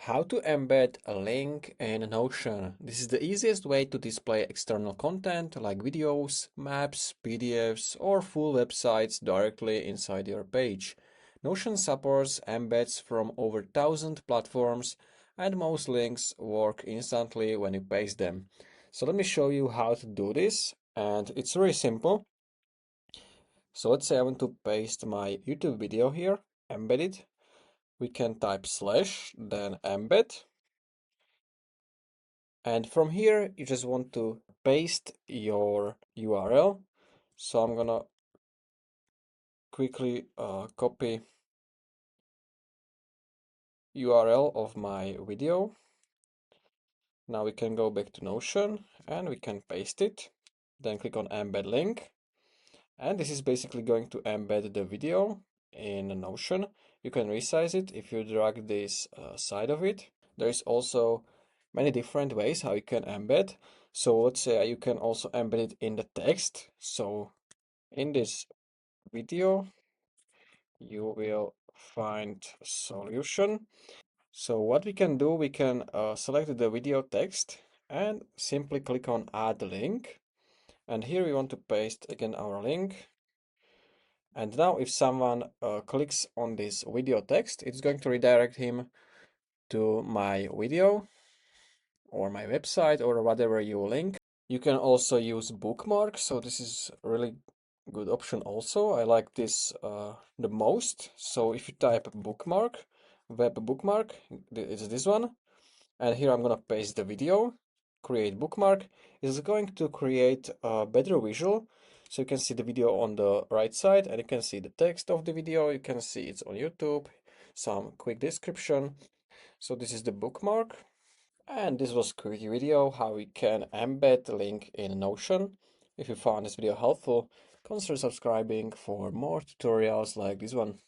How to embed a link in Notion. This is the easiest way to display external content like videos, maps, PDFs, or full websites directly inside your page. Notion supports embeds from over 1,000 platforms, and most links work instantly when you paste them. So let me show you how to do this, and it's really simple. So let's say I want to paste my YouTube video here, embed it. We can type slash, then embed. And from here, you just want to paste your URL. So I'm gonna quickly copy URL of my video. Now we can go back to Notion and we can paste it. Then click on embed link. And this is basically going to embed the video in Notion. You can resize it if you drag this side of it. There is also many different ways how you can embed. So let's say you can also embed it in the text. So in this video, you will find a solution. So what we can do, we can select the video text and simply click on add link. And here we want to paste again our link. And now if someone clicks on this video text, it's going to redirect him to my video or my website or whatever you link. You can also use bookmarks, so this is a really good option also. I like this the most. So if you type bookmark, web bookmark, it's this one. And here I'm gonna paste the video, create bookmark. It's going to create a better visual. So you can see the video on the right side and you can see the text of the video. You can see it's on YouTube, some quick description. So this is the bookmark. And this was a quick video how we can embed the link in Notion. If you found this video helpful, consider subscribing for more tutorials like this one.